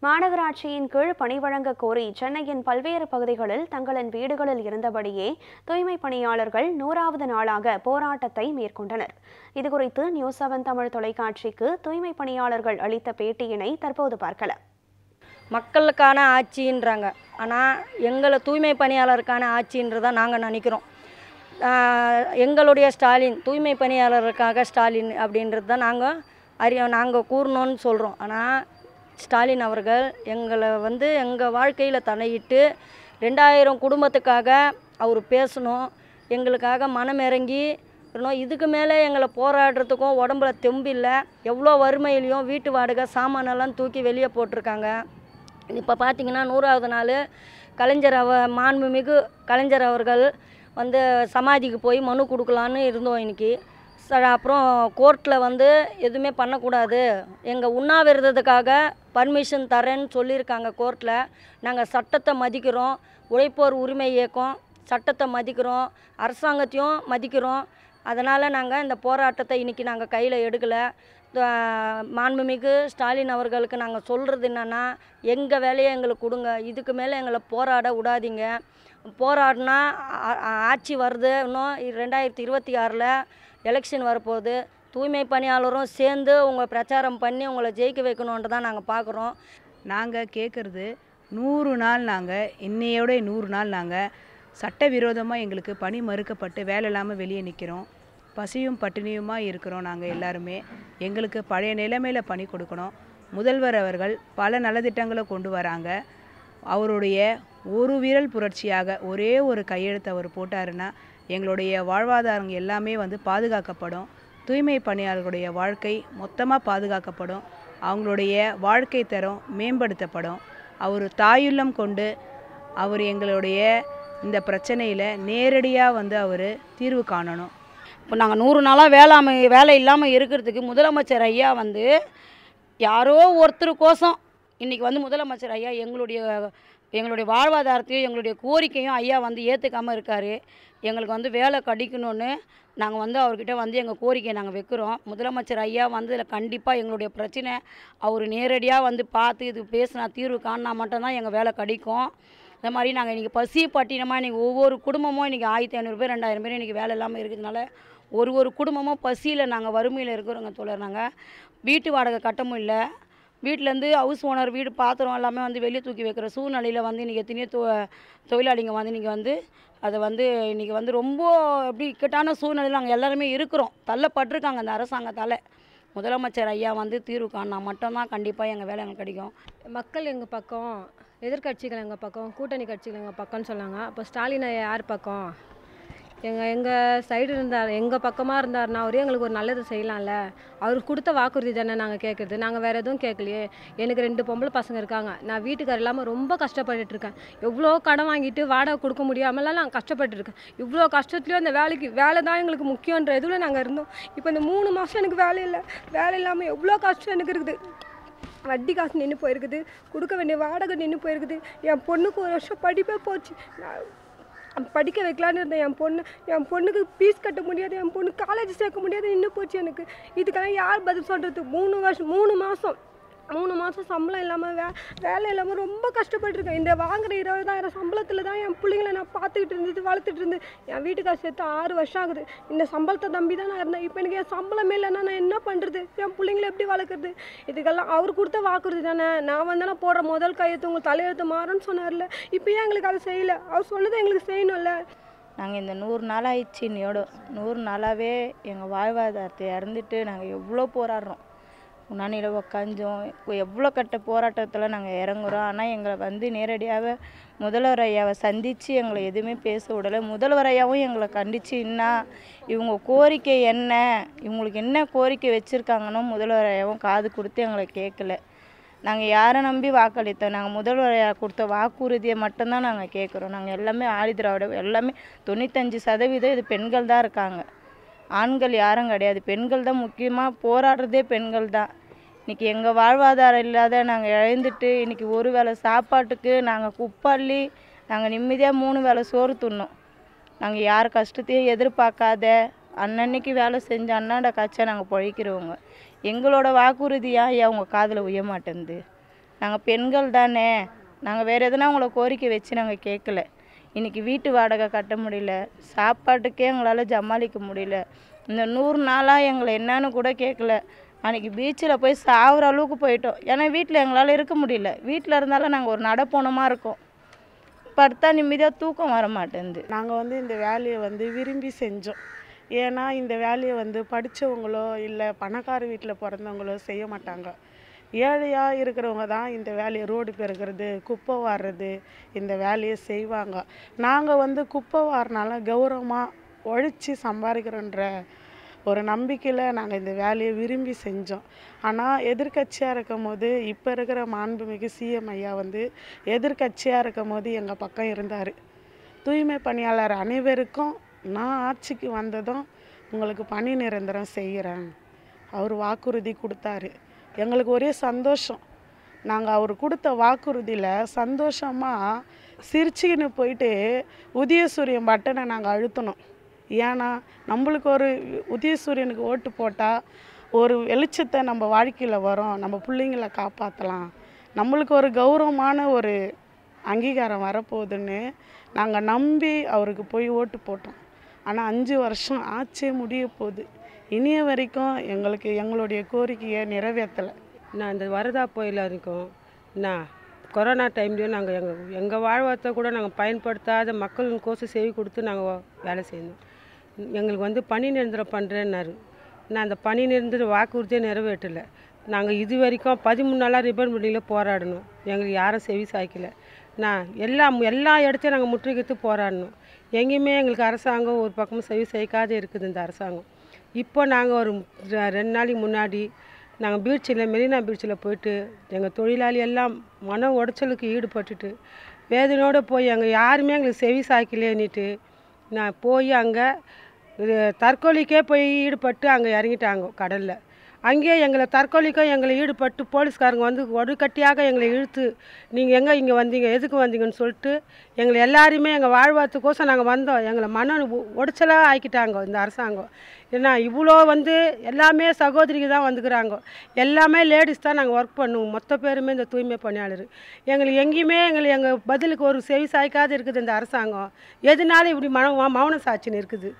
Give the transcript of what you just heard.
மாநகராட்சியின் கீழ் பணி வழங்க கோரி சென்னையின் பல்வேறு பகுதிகளில் தங்களின் வீடுகளில் இருந்தபடியே தூய்மை பணியாளர்கள் 100வது நாளாக போராட்டத்தை மேற்கொண்டனர். இதுகுறித்து நியூஸ் 7 தமிழ் தொலைக்காட்சிக்கு தூய்மை பணியாளர்கள் அளித்த பேட்டியினை தற்போது பார்க்கலாம். மக்களுக்கான ஆட்சின்றாங்க, ஆனால் எங்களை தூய்மை பணியாளருக்கான ஆட்சின்றதை நாங்கள் நினைக்கிறோம். எங்களுடைய ஸ்டாலின் தூய்மை பணியாளருக்காக ஸ்டாலின் அப்படின்றது தான் நாங்கள் கூறணும்னு சொல்கிறோம். ஆனால் ஸ்டாலின் அவர்கள் எங்கள் வாழ்க்கையில் தலையிட்டு 2000 குடும்பத்துக்காக அவர் பேசணும், எங்களுக்காக மனமிறங்கி இதுக்கு மேலே எங்களை போராடுறதுக்கும் உடம்புல தெம்பில்லை. எவ்வளோ வறுமையிலையும் வீட்டு வாடகை சாமானெல்லாம் தூக்கி வெளியே போட்டிருக்காங்க. இப்போ பார்த்திங்கன்னா 100வது நாள் மாண்புமிகு கலைஞர் அவர்கள் சமாதிக்கு போய் மனு கொடுக்கலான்னு இருந்தோம் இன்றைக்கி. அப்புறம் கோர்ட்டில் எதுவுமே பண்ணக்கூடாது, எங்கள் உண்ணாவிரதத்துக்காக பர்மிஷன் தரேன்னு சொல்லியிருக்காங்க கோர்ட்டில். நாங்கள் சட்டத்தை மதிக்கிறோம், உழைப்போர் உரிமை இயக்கம் சட்டத்தை மதிக்கிறோம், அரசாங்கத்தையும் மதிக்கிறோம். அதனால் நாங்கள் இந்த போராட்டத்தை இன்றைக்கி நாங்கள் கையில் எடுக்கலை. மாண்புமிகு ஸ்டாலின் அவர்களுக்கு நாங்கள் சொல்கிறது என்னென்னா, எங்கள் வேலையை எங்களுக்கு கொடுங்க, இதுக்கு மேலே எங்களை போராட விடாதீங்க. போராடினா ஆட்சி வருது, இன்னும் 2026 எலெக்ஷன் வரப்போகுது. தூய்மை பணியாளரும் சேர்ந்து உங்கள் பிரச்சாரம் பண்ணி உங்களை ஜெயிக்க வைக்கணுன்ட்டு தான் நாங்கள் பார்க்குறோம். நாங்கள் கேட்குறது 100 நாள், நாங்கள் இன்னையோட 100 நாள் நாங்கள் சட்டவிரோதமாக எங்களுக்கு பணி மறுக்கப்பட்டு வேலை இல்லாமல் வெளியே நிற்கிறோம். பசியும் பட்டினியுமாக இருக்கிறோம். நாங்கள் எல்லாருமே எங்களுக்கு பழைய நிலைமையில் பணி கொடுக்கணும். முதல்வர் அவர்கள் பல நலத்திட்டங்களை கொண்டு வராங்க. அவருடைய ஒரு விரல் புரட்சியாக ஒரே ஒரு கையெழுத்து அவர் போட்டாருன்னா எங்களுடைய வாழ்வாதாரம் எல்லாமே பாதுகாக்கப்படும். தூய்மை பணியாளர்களுடைய வாழ்க்கை மொத்தமாக பாதுகாக்கப்படும். அவங்களுடைய வாழ்க்கை தரம் மேம்படுத்தப்படும். அவர் தாயுள்ளம் கொண்டு அவர் எங்களுடைய இந்த பிரச்சனையில் நேரடியாக அவர் தீர்வு காணணும். இப்போ நாங்கள் 100 நாளாக வேலை இல்லாமல் இருக்கிறதுக்கு முதலமைச்சர் ஐயா யாரோ ஒருத்தருக்கோசம் இன்றைக்கி முதலமைச்சர் ஐயா எங்களுடைய வாழ்வாதாரத்தையும் எங்களுடைய கோரிக்கையும் ஐயா ஏற்றுக்காமல் இருக்கார். எங்களுக்கு வேலை கிடைக்கணும்னு நாங்கள் அவர்கிட்ட எங்கள் கோரிக்கையை நாங்கள் வைக்கிறோம். முதலமைச்சர் ஐயா இதில் கண்டிப்பாக எங்களுடைய பிரச்சனை அவர் நேரடியாக பார்த்து இது பேசினா தீர்வு காணா மட்டும்தான் எங்கள் வேலை கிடைக்கும். இந்த மாதிரி நாங்கள் இன்றைக்கி பசி பட்டினமாக இன்றைக்கி ஒவ்வொரு குடும்பமும் இன்றைக்கி 1500 பேர் 2000 பேர் இன்றைக்கி வேலை இல்லாமல் இருக்கிறதுனால ஒரு குடும்பமும் பசியில் நாங்கள் வறுமையில் இருக்கிறோங்க தோழர். நாங்கள் வீட்டு வாடகை கட்டமும் இல்லை. வீட்டிலேருந்து ஹவுஸ் ஓனர் வீடு பாத்திரம் எல்லாமே வெளியே தூக்கி வைக்கிற சூழ்நிலையில் இன்றைக்கி எத்தனையோ தொழிலாளிங்க இன்றைக்கி அதை இன்றைக்கி ரொம்ப எப்படி இக்கட்டான சூழ்நிலையில் நாங்கள் எல்லாருமே இருக்கிறோம். தள்ளப்பட்டிருக்காங்க அந்த அரசாங்கத்தால். முதலமைச்சர் ஐயா தீர்வு காணா மட்டும்தான் கண்டிப்பாக எங்கள் வேலை எங்களுக்கு கிடைக்கும். மக்கள் எங்கள் பக்கம், எதிர்கட்சிகள் எங்கள் பக்கம், கூட்டணி கட்சிகள் எங்கள் பக்கம்னு சொன்னாங்க. அப்போ ஸ்டாலின் ஐயா யார் பக்கம்? எங்கள் சைடு எங்கள் பக்கமாக இருந்தாருன்னா அவரே எங்களுக்கு ஒரு நல்லது செய்யலாம்ல. அவர் கொடுத்த வாக்குறுதி தானே நாங்கள் கேட்குறது. நாங்கள் வேறு எதுவும் கேட்கலையே. எனக்கு 2 பொம்பளை பசங்க இருக்காங்க. நான் வீட்டுக்கார் இல்லாமல் ரொம்ப கஷ்டப்பட்டுருக்கேன். எவ்வளோ கடன் வாங்கிட்டு வாடகை கொடுக்க முடியாமலாம் நான் கஷ்டப்பட்டுருக்கேன். இவ்வளோ கஷ்டத்துலேயும் அந்த வேலை தான் எங்களுக்கு முக்கியன்ற இதில் நாங்கள் இருந்தோம். இப்போ இந்த 3 மாதம் எனக்கு வேலை இல்லை. வேலை இல்லாமல் எவ்வளோ கஷ்டம் எனக்கு இருக்குது. வட்டி காசு நின்று போயிருக்குது, கொடுக்க வேண்டிய வாடகை நின்று போயிருக்குது. என் பொண்ணுக்கு 1 வருஷம் படிப்பே போச்சு. படிக்க வைக்கலான்னு இருந்தேன். என் பொண்ணுக்கு ஃபீஸ் கட்ட முடியாது, என் பொண்ணு காலேஜ் சேர்க்க முடியாது, நின்று போச்சு எனக்கு. இதுக்கெல்லாம் யார் பதில் சொல்கிறது? 3 மாதம் சம்பளம் இல்லாமல் வேலை இல்லாமல் ரொம்ப கஷ்டப்பட்டுருக்கேன். இந்த வாங்குகிற 20,000 சம்பளத்தில் தான் என் பிள்ளைங்களை நான் பார்த்துக்கிட்டு வளர்த்துட்டு இருந்தேன். என் வீட்டுக்கார் சேர்த்து 6 வருஷம் ஆகுது. இந்த சம்பளத்தை நம்பி தான் நான் இருந்தேன். இப்போ எனக்கு என் சம்பளமே இல்லைன்னா நான் என்ன பண்ணுறது? என் பிள்ளைங்களை எப்படி வளர்க்குறது? இதுக்கெல்லாம் அவர் கொடுத்த வாக்குறுதி தானே. நான் போடுற முதல் கையெழுத்து உங்கள் தலையெழுத்து மாறும்னு சொன்னார்ல. இப்போ ஏன் எங்களுக்கு அதை செய்யலை? அவர் சொன்னதை எங்களுக்கு செய்யணும்ல. நாங்கள் இந்த 100 நாள் ஆயிடுச்சு. இன்னையோட 100 நாளாகவே எங்கள் வாழ்வாதாரத்தை இறந்துட்டு நாங்கள் எவ்வளோ போராடுறோம். முன்னாடியில் உக்காஞ்சோம். எவ்வளோ கட்ட போராட்டத்தில் நாங்கள் இறங்குறோம். ஆனால் எங்களை நேரடியாக முதல்வர் ஐயாவை சந்தித்து எங்களை எதுவுமே பேச விடலை. முதல்வர் ஐயாவும் எங்களை கண்டித்து இவங்க கோரிக்கை என்ன, இவங்களுக்கு என்ன கோரிக்கை வச்சுருக்காங்கன்னு முதல்வர் ஐயாவும் காது கொடுத்து எங்களை கேட்கல. நாங்கள் யாரை நம்பி வாக்களித்தோம்? நாங்கள் முதல்வர் ஐயா கொடுத்த வாக்குறுதியை மட்டும்தான் நாங்கள் கேட்குறோம். நாங்கள் எல்லாமே ஆதிதிராவிட எல்லாமே 95% இது பெண்கள் தான் இருக்காங்க. ஆண்கள் யாரும் கிடையாது. பெண்கள் தான் முக்கியமாக போராடுறதே பெண்கள் தான். இன்றைக்கி எங்கள் வாழ்வாதாரம் இல்லாத நாங்கள் இழந்துட்டு இன்றைக்கி ஒரு வேளை சாப்பாட்டுக்கு நாங்கள் குப்பள்ளி நாங்கள் நிம்மதியாக 3 வேளை சோறு துண்ணோம். நாங்கள் யார் கஷ்டத்தையும் எதிர்பார்க்காத அன்னன்னைக்கு வேலை செஞ்சு அன்னாண்ட காய்ச்சா நாங்கள் பிழைக்கிறவங்க. எங்களோட வாக்குறுதியாக அவங்க காதில் உய மாட்டேங்குது. நாங்கள் பெண்கள் தானே, நாங்கள் வேறு எதுனா உங்களை கோரிக்கை வச்சு நாங்கள் கேட்கல. இன்றைக்கி வீட்டு வாடகை கட்ட முடியல, சாப்பாட்டுக்கே எங்களால் ஜமாளிக்க முடியல. இந்த 100 நாளாக எங்களை என்னன்னு கூட கேட்கல. அன்றைக்கி பீச்சில் போய் சாகுற அளவுக்கு போயிட்டோம். ஏன்னா வீட்டில் எங்களால் இருக்க முடியல. வீட்டில் இருந்தாலும் நாங்கள் ஒரு நடப்போனமாக இருக்கோம். படுத்தா நிம்மதியாக தூக்கம் வர மாட்டேங்குது. நாங்கள் இந்த வேலையை விரும்பி செஞ்சோம். ஏன்னா இந்த வேலையை படித்தவங்களோ இல்லை பணக்கார வீட்டில் பிறந்தவங்களோ செய்ய மாட்டாங்க. ஏழையாக இருக்கிறவங்க தான் இந்த வேலையை, ரோடு பெருக்கிறது, குப்பை வாடுறது, இந்த வேலையை செய்வாங்க. நாங்கள் குப்பை வாரினால கௌரவமாக உழைச்சி சம்பாதிக்கிறோன்ற ஒரு நம்பிக்கையில் நாங்கள் இந்த வேலையை விரும்பி செஞ்சோம். ஆனால் எதிர்கட்சியாக இருக்கும் போது இப்போ இருக்கிற மாண்புமிகு சிஎம் ஐயா எதிர்கட்சியாக இருக்கும் போது எங்கள் பக்கம் இருந்தார். தூய்மை பணியாளர் அனைவருக்கும் நான் ஆட்சிக்கு வந்ததும் உங்களுக்கு பணி நிரந்தரம் செய்கிறேன் அவர் வாக்குறுதி கொடுத்தாரு. எங்களுக்கு ஒரே சந்தோஷம். நாங்கள் அவர் கொடுத்த வாக்குறுதியில் சந்தோஷமாக சிரிச்சுக்கின்னு போயிட்டு உதயசூரியன் பட்டனை நாங்கள் அழுத்தணும். ஏன்னா நம்மளுக்கு ஒரு உதயசூரியனுக்கு ஓட்டு போட்டால் ஒரு வெளிச்சத்தை நம்ம வாழ்க்கையில் வரும், நம்ம பிள்ளைங்களை காப்பாற்றலாம், நம்மளுக்கு ஒரு கௌரவமான ஒரு அங்கீகாரம் வரப்போகுதுன்னு நாங்கள் நம்பி அவருக்கு போய் ஓட்டு போட்டோம். ஆனால் 5 வருஷம் ஆச்சே முடிய போகுது. இனிய வரைக்கும் எங்களுடைய கோரிக்கையை நிறைவேற்றலை. நான் இந்த வரதா புயல் இருக்கும் கொரோனா டைம்லேயும் நாங்கள் எங்கள் வாழ்வாதாரத்தை கூட நாங்கள் பயன்படுத்தாத மக்களுக்கோசம் செவி கொடுத்து நாங்கள் வேலை செய்யணும். எங்களுக்கு பணி நிரந்தரம் பண்ணுறேன்னாரு. நான் அந்த பணி நிரந்தர வாக்குறுதியை நிறைவேற்றலை. நாங்கள் இது வரைக்கும் 13 நாளாக ரிப்பன் பில்டிங்கில் போராடணும். எங்களுக்கு யாரும் செவி சாய்க்கலை. எல்லா இடத்தையும் நாங்கள் முற்றுகைத்து போராடணும். எங்கேயுமே எங்களுக்கு அரசாங்கம் ஒரு பக்கமும் செவி சாய்க்காத இருக்குது இந்த அரசாங்கம். இப்போ நாங்கள் ஒரு 2 நாளைக்கு முன்னாடி நாங்கள் மெரினா பீச்சில் போயிட்டு எங்கள் தொழிலாளி எல்லாம் மன உடைச்சலுக்கு ஈடுபட்டுட்டு வேதனையோடு போய் அங்கே யாருமே எங்களுக்கு செவி சாய்க்கலேன்னுட்டு நான் போய் அங்கே தற்கொலைக்கே போய் ஈடுபட்டு அங்கே இறங்கிட்டாங்க கடலில். அங்கேயே எங்களை ஈடுபட்டு போலீஸ்காரங்க ஒடுக்கட்டியாக எங்களை இழுத்து நீங்கள் எங்கே இங்கே வந்தீங்க, எதுக்கு வந்தீங்கன்னு சொல்லிட்டு எங்களை எல்லாருமே எங்கள் வாழ்வாதாரத்துக்கோசம் நாங்கள் வந்தோம். எங்களை மன உடைச்சலாக ஆக்கிட்டாங்க இந்த அரசாங்கம். ஏன்னா இவ்வளோ எல்லாமே சகோதரிக்கு தான் வந்துக்கிறாங்க. எல்லாமே லேடிஸ் தான் நாங்கள் ஒர்க் பண்ணுவோம். மொத்த பேருமே இந்த தூய்மை பணியாளர். எங்களுக்கு எங்கேயுமே எங்கள் பதிலுக்கு ஒரு செவி சாய்க்காது இருக்குது இந்த அரசாங்கம். எதனால இப்படி மௌன சாட்சின்னு இருக்குது.